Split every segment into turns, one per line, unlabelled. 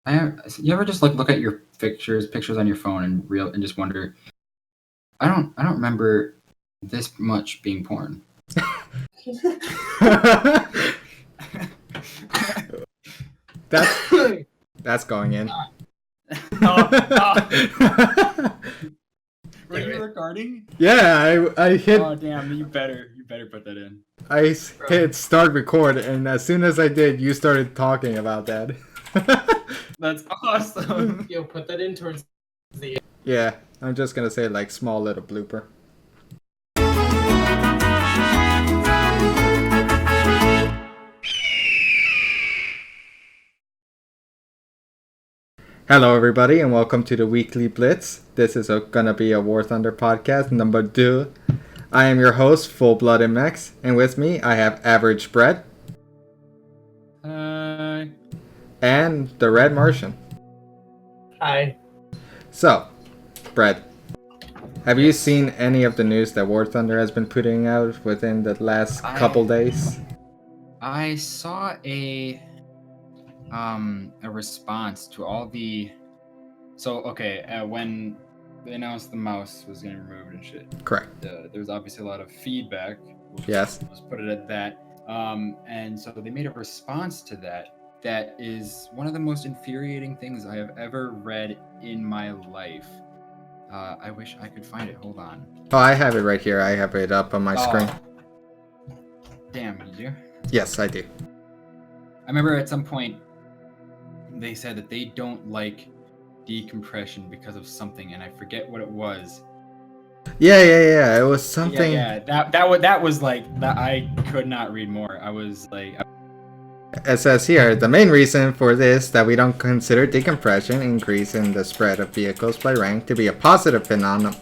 You ever just look at your pictures on your phone and just wonder, I don't remember this much being porn.
That's going in.
Were you recording?
Yeah, I hit.
Oh damn! You better put that in.
I hit start record, and as soon as I did, you started talking about that.
That's awesome.
Yo, put that in towards the.
Yeah, I'm just gonna say like small little blooper. Hello everybody and welcome to the weekly Blitz. This is gonna be a War Thunder podcast number 2. I am your host, FullBloodedMex, and with me I have Average Bread.
Hi.
And the Red Martian.
Hi.
So, Bread, have you seen any of the news that War Thunder has been putting out within the last couple days?
I saw a response to all the. So when they announced the mouse was getting removed and shit.
Correct.
There was obviously a lot of feedback.
Yes.
Let's put it at that. And so they made a response to that. That is one of the most infuriating things I have ever read in my life. I wish I could find it. Hold on.
Oh, I have it right here. I have it up on my screen.
Damn, you do?
Yes, I do.
I remember at some point they said that they don't like decompression because of something, and I forget what it was.
Yeah. It was something.
Yeah. That was like that. I could not read more. I was like.
It says here, the main reason for this that we don't consider decompression increase in the spread of vehicles by rank to be a positive phenomenon.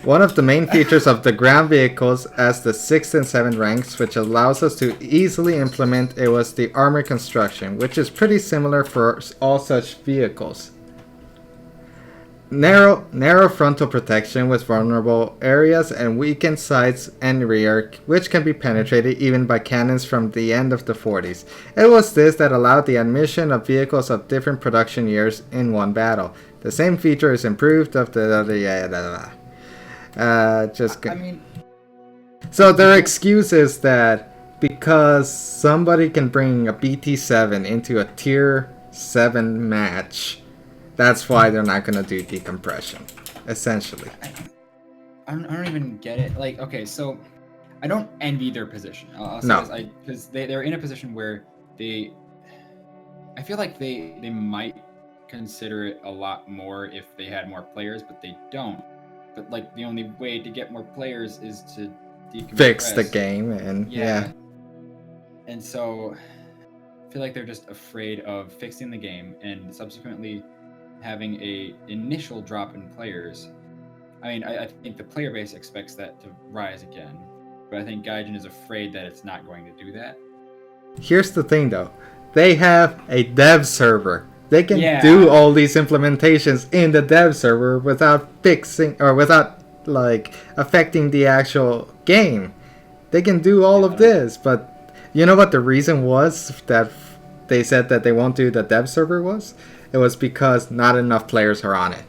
One of the main features of the ground vehicles as the 6th and 7th ranks, which allows us to easily implement it, was the armor construction, which is pretty similar for all such vehicles. Narrow frontal protection with vulnerable areas and weakened sides and rear, which can be penetrated even by cannons from the end of the 40s. It was this that allowed the admission of vehicles of different production years in one battle. The same feature is improved of the other. So their excuse is that because somebody can bring a BT7 into a tier 7 match, that's why they're not going to do decompression, essentially.
I don't even get it. Like, okay, so I don't envy their position. I'll say
No.
this, because they're in a position where I feel like they might consider it a lot more if they had more players, but they don't. But like the only way to get more players is to decompress.
Fix the game, and yeah.
And so I feel like they're just afraid of fixing the game and subsequently having a initial drop in players. I mean, I think the player base expects that to rise again, but I think Gaijin is afraid that it's not going to do that.
Here's the thing, though. They have a dev server. They can do all these implementations in the dev server without fixing or without like affecting the actual game. They can do all of this, but you know what the reason was that they said that they won't do the dev server was? It was because not enough players are on it.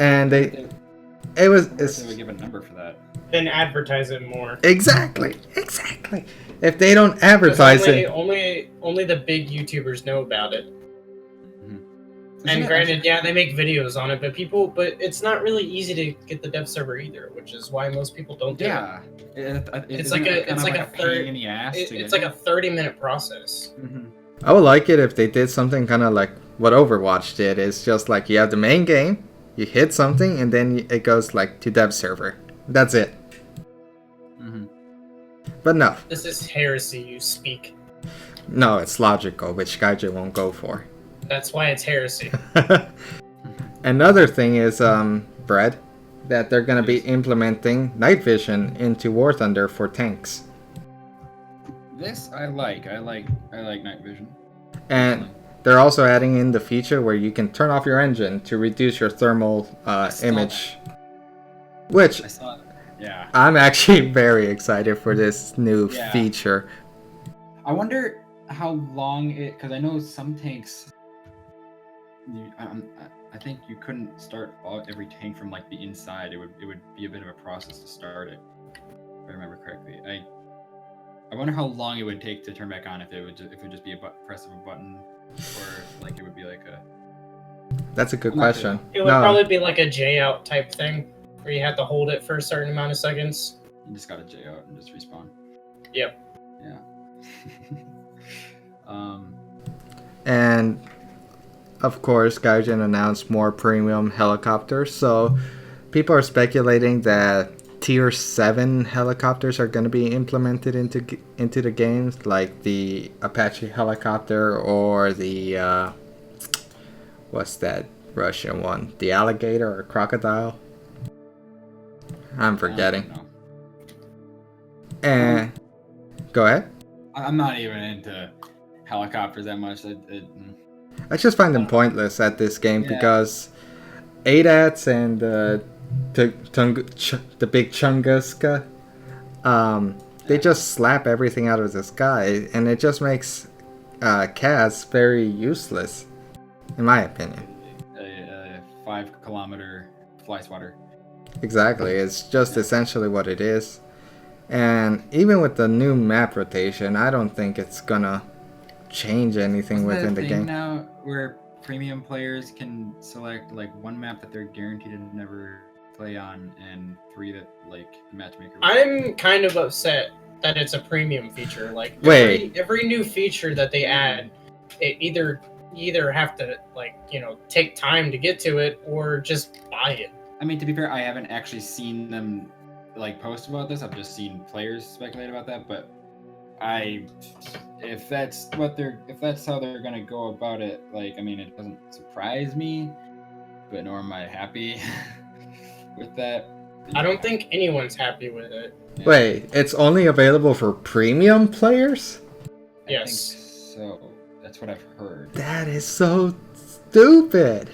And they would
give a number for that.
Then advertise it more.
Exactly. If they don't advertise
only the big YouTubers know about it. And granted, they make videos on it, but it's not really easy to get the dev server either, which is why most people don't do it. It's like a 30-minute process.
I would like it if they did something kind of like what Overwatch did. It's just like you have the main game, you hit something, and then it goes like to dev server. That's it. But no.
This is heresy you speak.
No, it's logical, which Gaijin won't go for.
That's why it's heresy.
Another thing is, Brad, that they're going to be implementing night vision into War Thunder for tanks.
This I like. I like night vision.
And they're also adding in the feature where you can turn off your engine to reduce your thermal image. Which
I saw that. Yeah.
I'm actually very excited for this new feature.
I wonder how long it, because I know some tanks. I think you couldn't start every tank from like the inside. It would be a bit of a process to start it, if I remember correctly. I wonder how long it would take to turn back on if it would just be a press of a button, or like it would be like a.
That's a good question.
It would probably be like a J out type thing, where you have to hold it for a certain amount of seconds.
You just gotta J out and just respawn.
Yep.
Yeah.
And of course, Gaijin announced more premium helicopters. So people are speculating that Tier 7 helicopters are going to be implemented into the games, like the Apache helicopter or the what's that Russian one? The alligator or crocodile? I'm forgetting. And go ahead.
I'm not even into helicopters that much.
I just find them pointless at this game because ADATs and the big Chunguska, they just slap everything out of the sky, and it just makes CAS very useless, in my opinion.
A 5-kilometer fly swatter.
Exactly, it's just essentially what it is. And even with the new map rotation, I don't think it's gonna change anything within the game.
Now where premium players can select like one map that they're guaranteed to never play on, and 3 that like the matchmaker.
I'm kind of upset that it's a premium feature. Like every new feature that they add, it you either have to take time to get to it or just buy it.
I mean, to be fair, I haven't actually seen them like post about this. I've just seen players speculate about that, but if that's how they're gonna go about it, like, I mean, it doesn't surprise me, but nor am I happy with that.
I don't think anyone's happy with it.
Yeah. Wait, it's only available for premium players?
Yes.
I think so. That's what I've heard.
That is so stupid.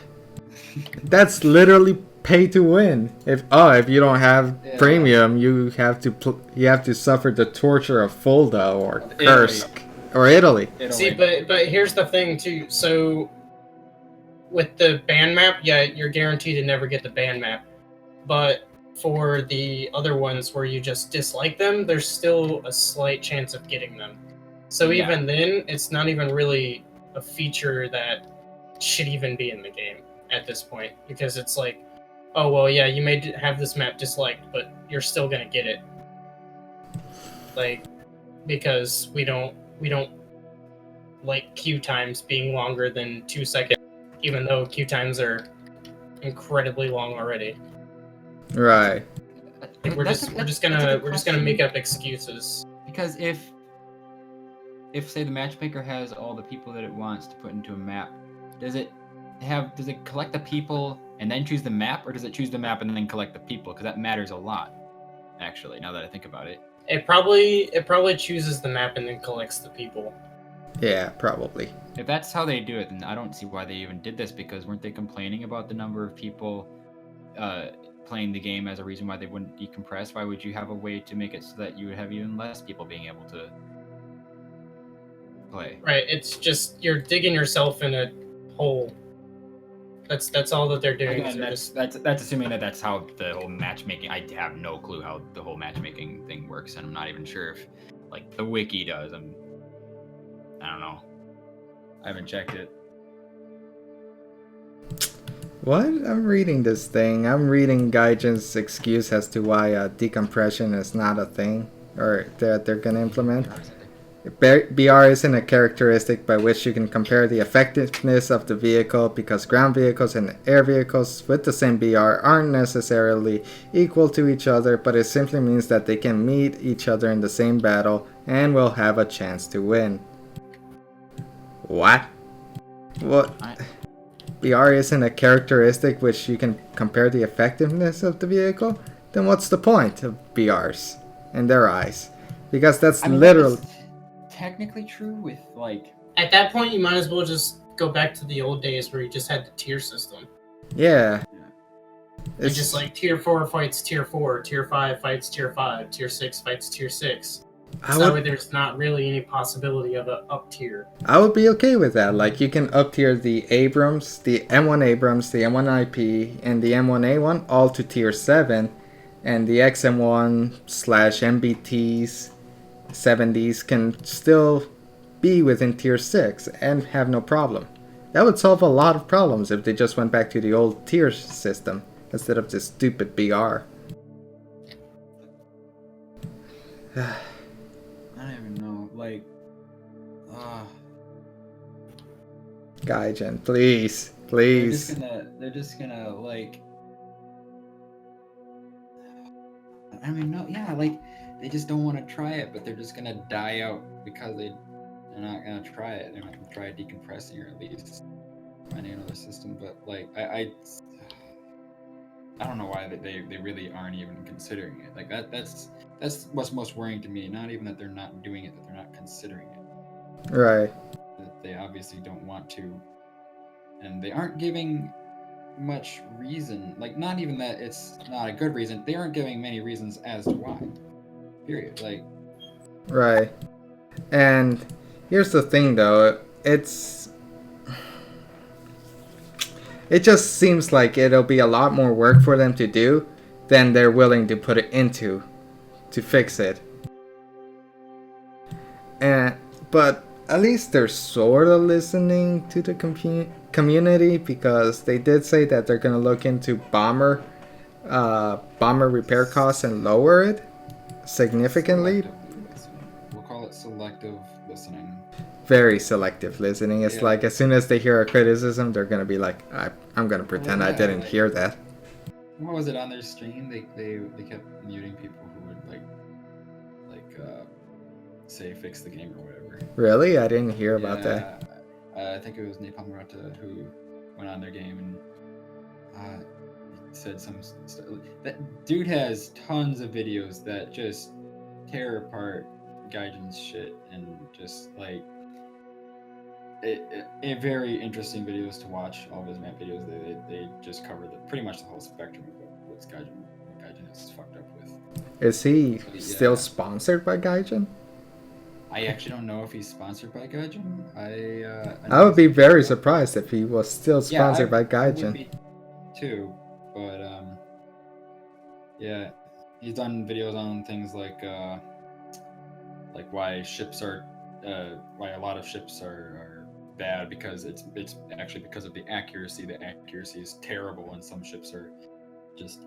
That's literally pay to win. If you don't have premium, you have to suffer the torture of Fulda or Kursk or Italy.
See, but here's the thing too. So with the band map, you're guaranteed to never get the band map. But for the other ones where you just dislike them, there's still a slight chance of getting them. So even then, it's not even really a feature that should even be in the game at this point, because it's like, oh, well, yeah, you may have this map disliked, but you're still gonna get it. Like, because we don't like queue times being longer than 2 seconds, even though queue times are incredibly long already.
Right.
Like, we're just gonna make up excuses.
Because if say the matchmaker has all the people that it wants to put into a map, does it collect the people and then choose the map, or does it choose the map and then collect the people? Because that matters a lot, actually, now that I think about it.
It probably chooses the map and then collects the people.
Yeah, probably.
If that's how they do it, then I don't see why they even did this, because weren't they complaining about the number of people playing the game as a reason why they wouldn't decompress? Why would you have a way to make it so that you would have even less people being able to play?
Right, it's just you're digging yourself in a hole. That's all that they're doing.
Again, that's assuming that that's how the whole matchmaking. I have no clue how the whole matchmaking thing works, and I'm not even sure if like the wiki does. I don't know. I haven't checked it.
What? I'm reading this thing. I'm reading Gaijin's excuse as to why decompression is not a thing, or that they're gonna implement. BR isn't a characteristic by which you can compare the effectiveness of the vehicle, because ground vehicles and air vehicles with the same BR aren't necessarily equal to each other, but it simply means that they can meet each other in the same battle and will have a chance to win. What? What? BR isn't a characteristic which you can compare the effectiveness of the vehicle? Then what's the point of BRs in their eyes? Because that's literally...
technically true with like
at that point you might as well just go back to the old days where you just had the tier system.
Yeah.
It's just like tier 4 fights tier 4, tier 5 fights tier 5, tier 6 fights tier 6. That way there's not really any possibility of an up tier.
I would be okay with that. Like, you can up tier the Abrams, the M1 Abrams, the M1 IP, and the M1A1 all to tier 7, and the XM1/MBTs 70s can still be within tier 6 and have no problem. That would solve a lot of problems if they just went back to the old tier system instead of this stupid BR.
I don't even know, like,
Gaijin, please.
They're just gonna like, I mean, no, yeah, like, they just don't want to try it, but they're just gonna die out because they're not gonna try it. They're not gonna try decompressing, or at least finding another system. But like, I don't know why they really aren't even considering it. Like, that's what's most worrying to me. Not even that they're not doing it, that they're not considering it.
Right.
That they obviously don't want to, and they aren't giving much reason. Like, not even that it's not a good reason. They aren't giving many reasons as to why. Period. Like.
Right. And here's the thing, though. It just seems like it'll be a lot more work for them to do than they're willing to put it into to fix it. But at least they're sort of listening to the community, because they did say that they're going to look into bomber repair costs and lower it significantly.
We'll call it selective listening.
Very selective listening. It's like, as soon as they hear a criticism, they're going to be like, I'm going to pretend I didn't hear that.
What was it on their stream? They kept muting people who would like say fix the game or whatever.
Really? I didn't hear about that.
I think it was Napalm Rata who went on their game and said some stuff. That dude has tons of videos that just tear apart Gaijin's shit, and just like a very interesting videos to watch. All of his map videos, they just cover pretty much the whole spectrum of what Gaijin is fucked up with.
Is he still sponsored by Gaijin?
I actually don't know if he's sponsored by Gaijin.
I would be very surprised if he was still sponsored by Gaijin.
I would be too, but yeah, he's done videos on things like why ships are why a lot of ships are bad, because it's actually because of the accuracy. The accuracy is terrible, and some ships are just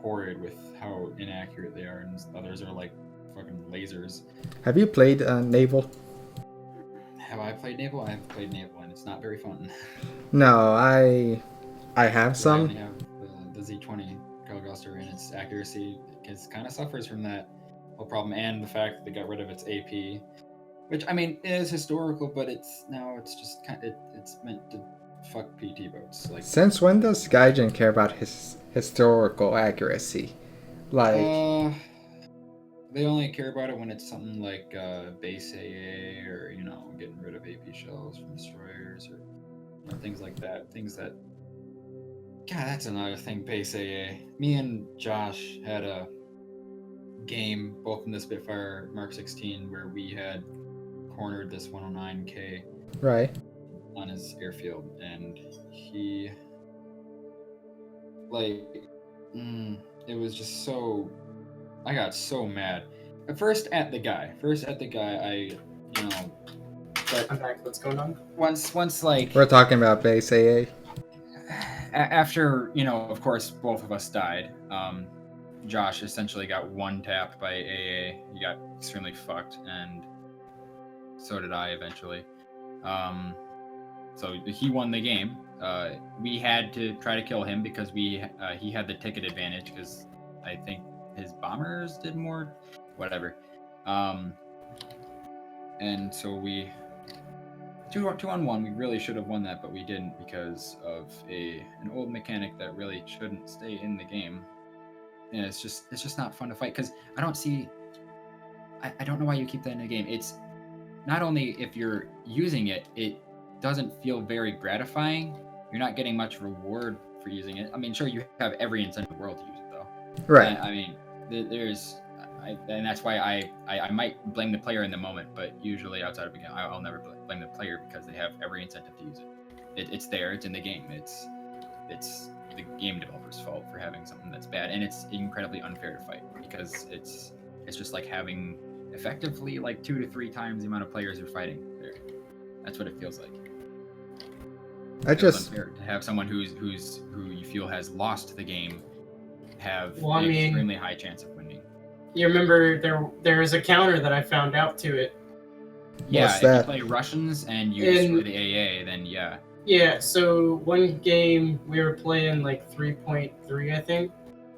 horrid with how inaccurate they are, and others are like fucking lasers.
Have you played Naval?
Have I played Naval? I have played Naval, and it's not very fun.
No, I have some.
I only have the Z20 Carlguster, and its accuracy kind of suffers from that whole problem, and the fact that they got rid of its AP, which, I mean, is historical, but it's just it's meant to fuck PT boats. Like,
since when does Gaijin care about his historical accuracy? Like,
they only care about it when it's something like base AA, or getting rid of AP shells from destroyers, or things like that. Things that, God, that's another thing. Base AA. Me and Josh had a game both in the Spitfire Mark 16 where we had cornered this 109K
right
on his airfield, and he it was just so, I got so mad. First at the guy, but
I'm back. What's going on?
Once like,
we're talking about base AA.
After, of course, both of us died. Josh essentially got one-tapped by AA. He got extremely fucked, and so did I eventually. So he won the game. We had to try to kill him because he had the ticket advantage, because I think his bombers did more, whatever. And so we 2-on-1. We really should have won that, but we didn't because of an old mechanic that really shouldn't stay in the game. And it's just not fun to fight, because I don't know why you keep that in the game. It's not only if you're using it, it doesn't feel very gratifying. You're not getting much reward for using it. I mean, sure, you have every incentive in the world to use it, though.
Right.
I mean, there's, and that's why I might blame the player in the moment, but usually outside of the game, I'll never blame the player because they have every incentive to use it. It's there, it's in the game. It's the game developer's fault for having something that's bad, and it's incredibly unfair to fight because it's just like having effectively like 2 to 3 times the amount of players you're fighting there. That's what it feels like. It's unfair to have someone who you feel has lost the game have an extremely high chance of winning.
You remember there is a counter that I found out to it.
Yeah, if you play Russians and you destroy the AA, then yeah.
Yeah, so one game we were playing like 3.3, I think.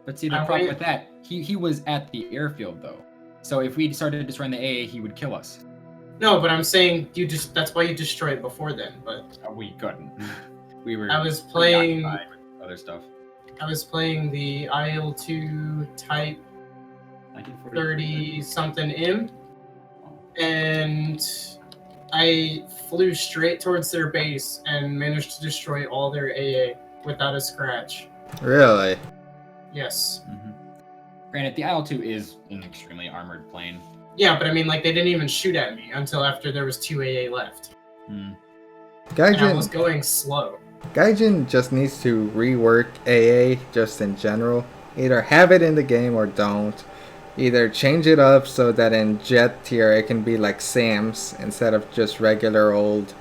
But see, the problem with that, he was at the airfield though. So if we started destroying the AA, he would kill us.
No, but I'm saying that's why you destroy it before then. But
we couldn't. We were.
I was playing
with other stuff.
I was playing the IL-2 Type 30 something M, and I flew straight towards their base and managed to destroy all their AA without a scratch.
Really?
Yes.
Mm-hmm. Granted, the IL-2 is an extremely armored plane.
Yeah, but I mean, like, they didn't even shoot at me until after there was 2 AA left. And I was going slow.
Gaijin just needs to rework AA just in general. Either have it in the game or don't. Either change it up so that in jet tier it can be like SAMs instead of just regular old,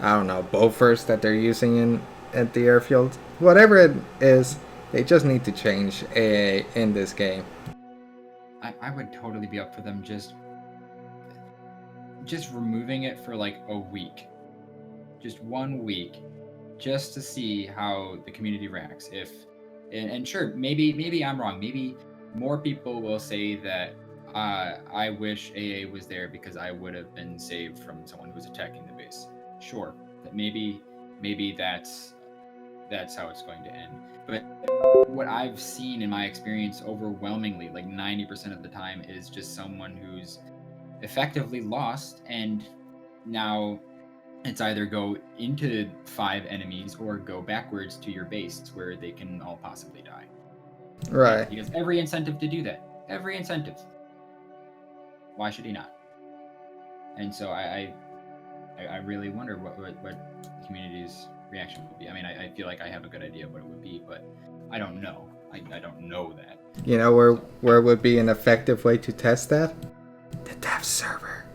I don't know, Bofors that they're using at the airfield. Whatever it is, they just need to change AA in this game.
I would totally be up for them just removing it for like a week. Just 1 week. Just to see how the community reacts. And sure, maybe I'm wrong. Maybe more people will say that I wish AA was there because I would have been saved from someone who was attacking the base. Sure, that maybe that's how it's going to end. But what I've seen in my experience overwhelmingly, like 90% of the time, is just someone who's effectively lost, and now it's either go into 5 enemies or go backwards to your base where they can all possibly die.
Right.
He has every incentive to do that. Every incentive. Why should he not? And so I really wonder what the community's reaction would be. I mean, I feel like I have a good idea of what it would be, but I don't know. I don't know that.
You know where would be an effective way to test that? The dev server.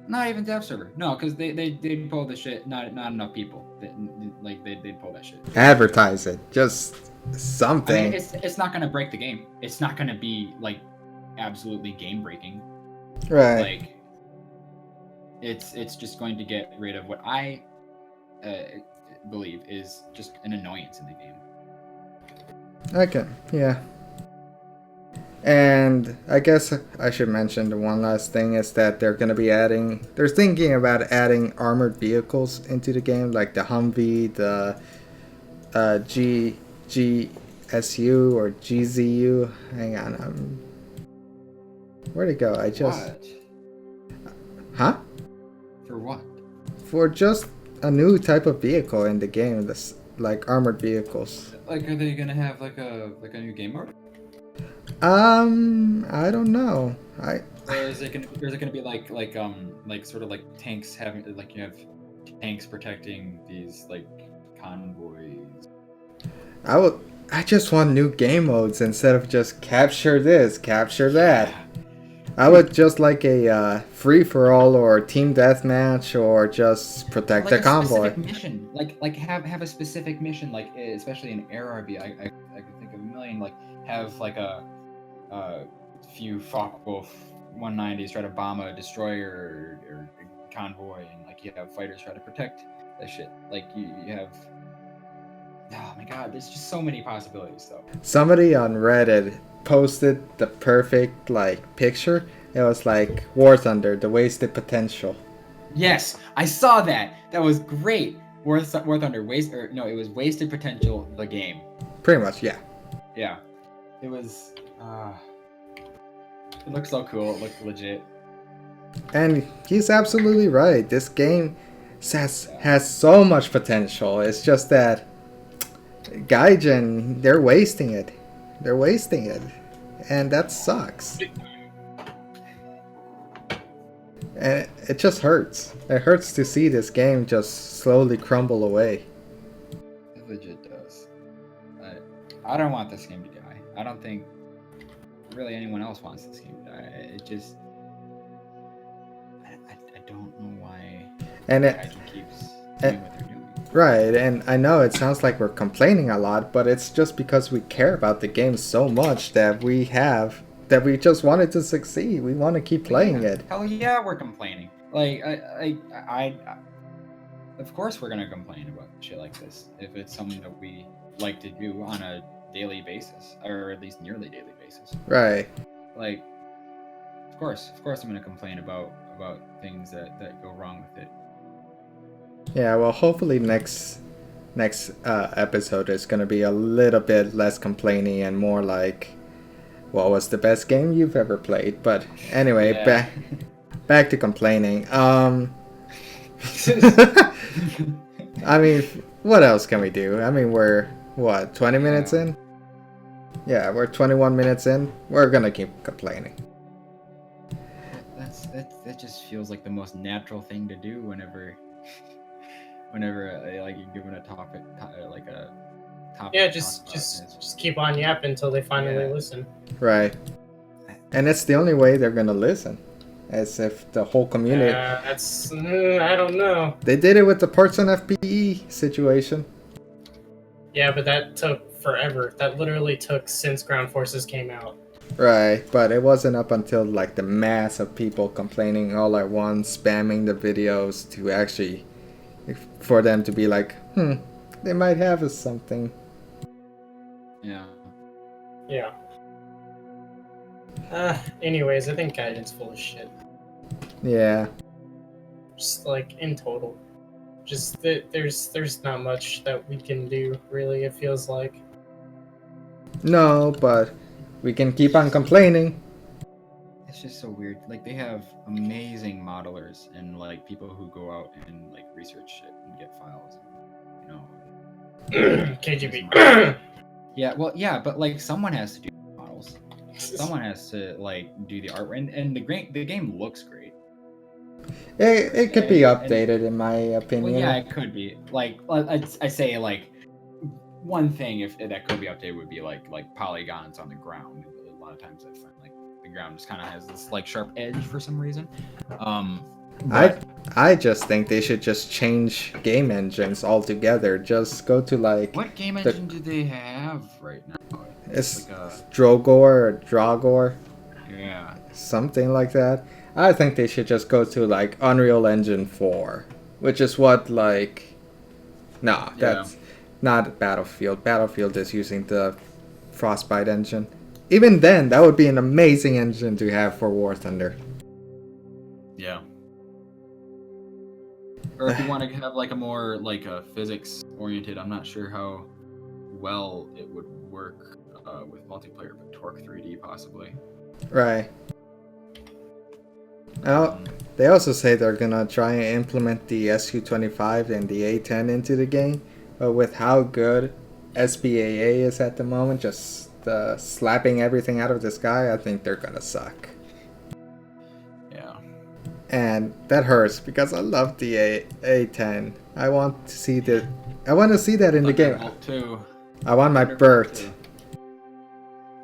Not even dev server. No, because they pull the shit. Not enough people. They'd pull that shit.
Advertise it. Just something.
I mean, it's not gonna break the game. It's not gonna be like absolutely game breaking.
Right.
Like it's just going to get rid of what I believe is just an annoyance in the game.
Okay. Yeah. And I guess I should mention the one last thing is that they're thinking about adding armored vehicles into the game, like the Humvee, the GSU or GZU. Hang on, where'd it go?
What?
Huh?
For what?
For just a new type of vehicle in the game, that's like armored vehicles.
Like, are they gonna have like a new game mode?
I don't know.
Or is it gonna be like sort of like tanks having, like, you have tanks protecting these like convoys?
I just want new game modes instead of just capture this, capture that. I would just like a free for all or team deathmatch or just protect the convoy.
Specific mission, like have a specific mission, like especially in ARB, I could think of a million. Like have like a few Focke-Wulf 190s try to bomb a destroyer or a convoy, and like you have fighters try to protect that shit. Like you have. Oh my god, there's just so many possibilities though.
Somebody on Reddit posted the perfect like picture. It was like War Thunder, the wasted potential.
Yes, I saw that. That was great. War Thunder it was wasted potential, the game.
Pretty much, yeah.
Yeah. It was it looked so cool, it looked legit.
And he's absolutely right. This game has so much potential. It's just that Gaijin, they're wasting it. And that sucks. And it just hurts. It hurts to see this game just slowly crumble away.
It legit does. I don't want this game to die. I don't think really anyone else wants this game to die. It just... I don't know why Ryzen keeps doing what they're doing.
Right, and I know it sounds like we're complaining a lot, but it's just because we care about the game so much that we just want it to succeed. We want to keep playing it.
Hell yeah, we're complaining. Like, I of course we're gonna complain about shit like this if it's something that we like to do on a daily basis, or at least nearly daily basis.
Right.
Like, of course I'm gonna complain about things that go wrong with it.
Yeah, well, hopefully next episode is gonna be a little bit less complaining and more like, what was the best game you've ever played? But anyway,
Yeah.
back to complaining. I mean, what else can we do? I mean, we're what, 20 minutes in? Yeah, we're 21 minutes in. We're gonna keep complaining.
That just feels like the most natural thing to do whenever like you're given a topic like a topic.
Yeah,
to talk about,
just keep on yapping until they finally listen.
Right. And it's the only way they're gonna listen. As if the whole community...
That's... I don't know.
They did it with the parts on FPE situation.
Yeah, but that took forever. That literally took since Ground Forces came out.
Right, but it wasn't up until like the mass of people complaining all at once, spamming the videos to actually... for them to be like, they might have us something.
Yeah.
Yeah. Anyways, I think Guidance full of shit.
Yeah.
Just like in total, just there's not much that we can do really. It feels like.
No, but we can keep on complaining.
It's just so weird. Like, they have amazing modelers and like people who go out and like research shit and get files, you know.
KGB.
Yeah, well, yeah, but like someone has to do models. Someone has to like do the art, and the game looks great.
It could be updated, in my opinion.
Well, yeah, it could be. Like, I say like one thing if that could be updated would be like polygons on the ground. A lot of times I find like the ground just kind of has this like sharp edge for some reason.
I just think they should just change game engines altogether. Just go to like...
What game engine do they have right now?
It's
like a
Drogor or Dragor.
Yeah.
Something like that. I think they should just go to like Unreal Engine 4. Which is what like... Nah, that's not Battlefield. Battlefield is using the Frostbite engine. Even then, that would be an amazing engine to have for War Thunder.
Yeah. Or if you want to have like a more like a physics oriented, I'm not sure how well it would work with multiplayer, but Torque 3D possibly.
Right. Now, they also say they're gonna try and implement the SU-25 and the A10 into the game, but with how good SBAA is at the moment, just slapping everything out of the sky, I think they're gonna suck.
Yeah.
And that hurts because I love the A10. I want to see that in the game.
Too.
I want my bird.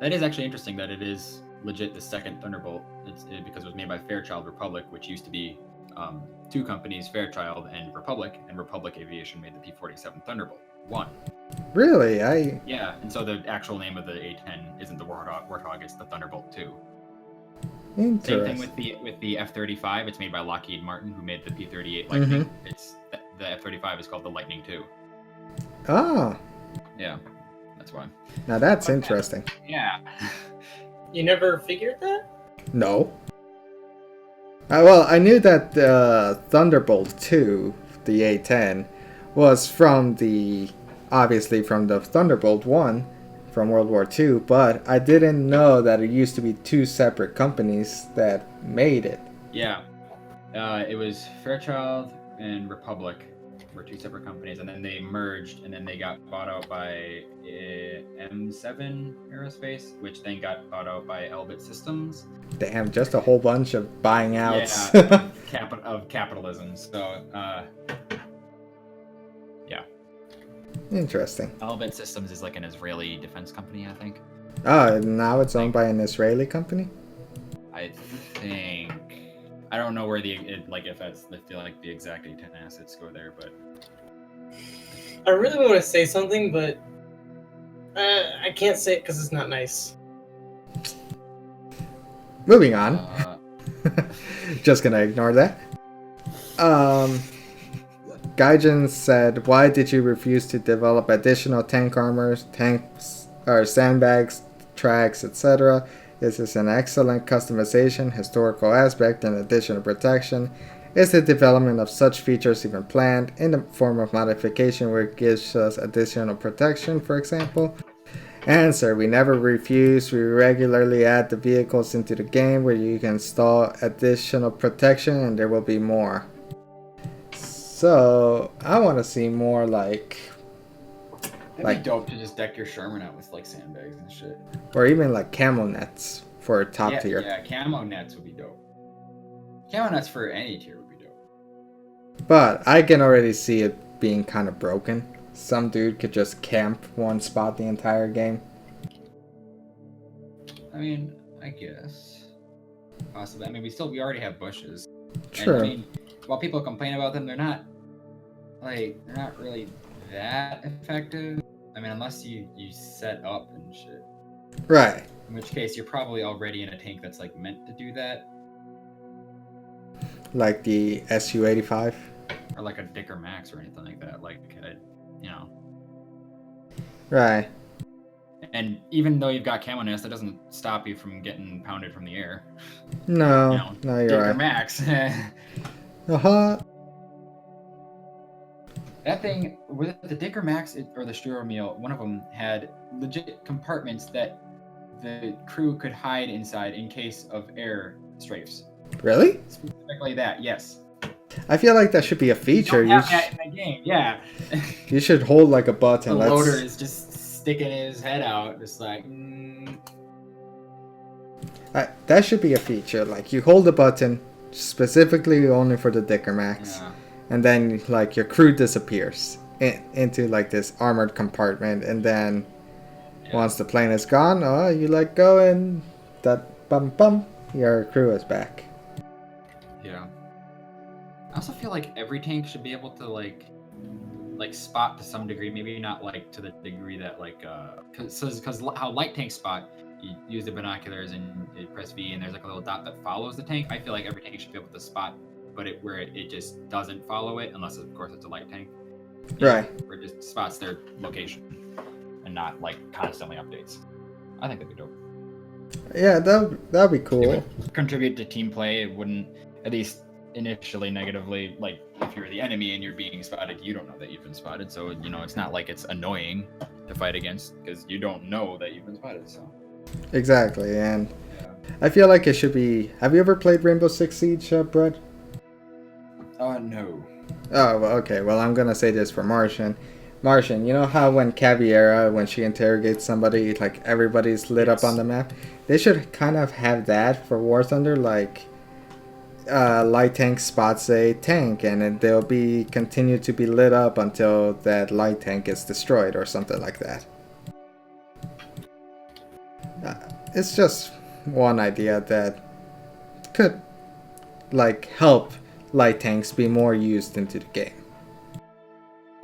That is actually interesting that it is legit the second Thunderbolt. It's because it was made by Fairchild Republic, which used to be two companies, Fairchild and Republic Aviation made the P-47 Thunderbolt 1.
Really?
Yeah, and so the actual name of the A-10 isn't the Warthog, it's the Thunderbolt 2.
Interesting.
Same thing with the F-35. It's made by Lockheed Martin, who made the P-38 Lightning.
Mm-hmm.
It's the F-35 is called the Lightning 2.
Ah.
Yeah, that's why.
Now that's interesting.
Yeah.
You never figured that?
No. Well, I knew that the Thunderbolt 2, the A-10, was obviously from the Thunderbolt 1 from World War II, but I didn't know that it used to be two separate companies that made it.
Yeah. It was Fairchild and Republic were two separate companies, and then they merged, and then they got bought out by M7 Aerospace, which then got bought out by Elbit Systems.
Damn, just a whole bunch of buying outs.
Yeah, of capitalism. So, yeah.
Interesting.
Elbit Systems is like an Israeli defense company, I think.
Oh, now it's owned by an Israeli company?
I think. I don't know where if that's the exact A10 assets go there, but
I really want to say something, but I can't say it because it's not nice.
Moving on. Just gonna ignore that. Gaijin said, "Why did you refuse to develop additional tank armors, tanks, or sandbags, tracks, etc.? This is an excellent customization, historical aspect, and additional protection. Is the development of such features even planned in the form of modification where it gives us additional protection, for example?" Answer: we never refuse. We regularly add the vehicles into the game where you can install additional protection, and there will be more. So I want to see more
It'd be dope to just deck your Sherman out with like sandbags and shit.
Or even like camo nets for top tier.
Yeah, camo nets would be dope. Camo nets for any tier would be dope.
But I can already see it being kind of broken. Some dude could just camp one spot the entire game.
I mean, I guess. Possibly. I mean, we already have bushes.
True.
And, I mean, while people complain about them, they're not really that effective. I mean, unless you set up and shit.
Right.
In which case, you're probably already in a tank that's like meant to do that.
Like the SU-85?
Or like a Dicker Max or anything like that. Like, you know.
Right.
And even though you've got camo nest, that doesn't stop you from getting pounded from the air.
No,
you know,
no, you're
Dicker
right.
Max. That thing, with the Dicker Max or the Sturo Meal, one of them had legit compartments that the crew could hide inside in case of air strafes.
Really?
Specifically that, yes.
I feel like that should be a feature.
You don't have that in the game, yeah.
You should hold like a button.
The loader is just sticking his head out, just like.
That should be a feature. Like you hold the button specifically only for the Dicker Max,
Yeah.
and then like your crew disappears into like this armored compartment, and then once the plane is gone, you let go and that bum, your crew is back.
Yeah. I also feel like every tank should be able to like spot to some degree, maybe not like to the degree that like because how light tanks spot, you use the binoculars and you press V and there's like a little dot that follows the tank. I feel like every tank should be able to spot, but where it just doesn't follow it unless of course it's a light tank.
Right.
Where it just spots their location and not like constantly updates. I think that'd be dope.
Yeah, that'd be cool.
It would contribute to team play. It wouldn't, at least initially, negatively. Like if you're the enemy and you're being spotted, you don't know that you've been spotted. So it's not like it's annoying to fight against because you don't know that you've been spotted. So
exactly, and
yeah.
I feel like it should be. Have you ever played Rainbow Six Siege, Brad?
No.
Oh, well, okay. Well, I'm gonna say this for Martian. Martian, you know how when Caviera, when she interrogates somebody, like everybody's lit up on the map? They should kind of have that for War Thunder, like light tank spots a tank and then they'll be continue to be lit up until that light tank gets destroyed or something like that. It's just one idea that could like help light tanks be more used into the game.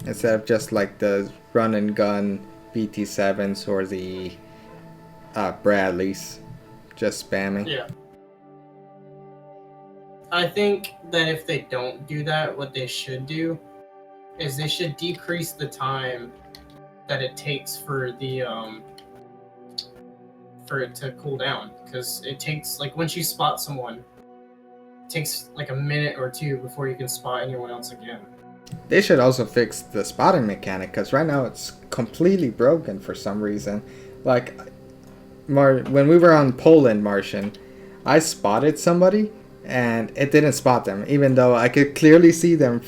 Instead of just like the run and gun BT7s or the Bradleys just spamming.
Yeah. I think that if they don't do that, what they should do is they should decrease the time that it takes for the for it to cool down, because it takes, like, once you spot someone, it takes like a minute or two before you can spot anyone else again.
They should also fix the spotting mechanic, because right now it's completely broken for some reason. Like, when we were on Poland, Martian, I spotted somebody and it didn't spot them, even though I could clearly see them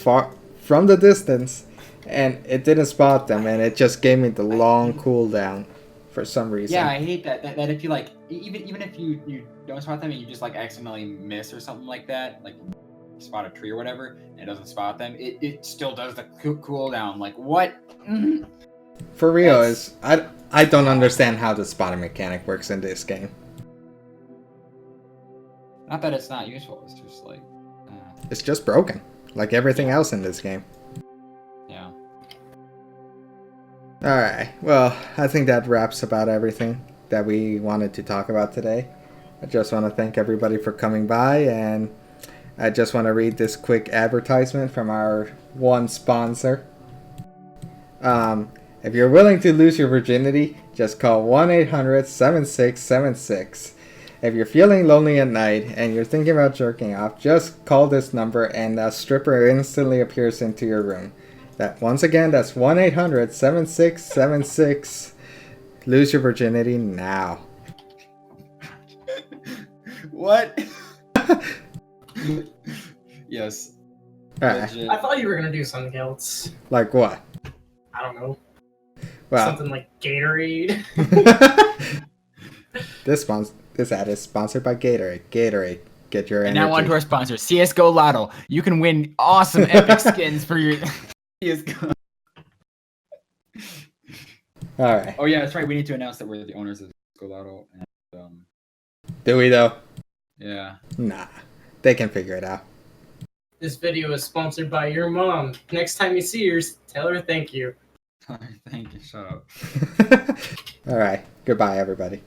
from the distance, and it didn't spot them, and it just gave me the long cooldown for some reason.
Yeah, I hate that. That if you like, even if you don't spot them and you just like accidentally miss or something like that, like spot a tree or whatever, and it doesn't spot them, it still does the cooldown. Like what?
For real, I don't understand how the spotting mechanic works in this game.
Not that it's not useful. It's just like
it's just broken, like everything else in this game.
Yeah.
Alright, well, I think that wraps about everything that we wanted to talk about today. I just want to thank everybody for coming by, and I just want to read this quick advertisement from our one sponsor. If you're willing to lose your virginity, just call 1-800-7676. If you're feeling lonely at night and you're thinking about jerking off, just call this number and a stripper instantly appears into your room. Once again, that's 1-800-7676. Lose your virginity now.
What? Yes.
Alright.
I thought you were gonna do something else.
Like what?
I don't know.
Well,
Something like Gatorade.
This ad is sponsored by Gatorade. Gatorade, get your energy.
And now on to our sponsor, CSGO Lotto. You can win awesome epic skins for your CSGO.
Alright.
Oh yeah, that's right. We need to announce that we're the owners of CSGO Lotto. And,
do we though?
Yeah.
Nah. They can figure it out.
This video is sponsored by your mom. Next time you see her, tell her thank you.
Thank you. Shut up.
Alright. Goodbye, everybody.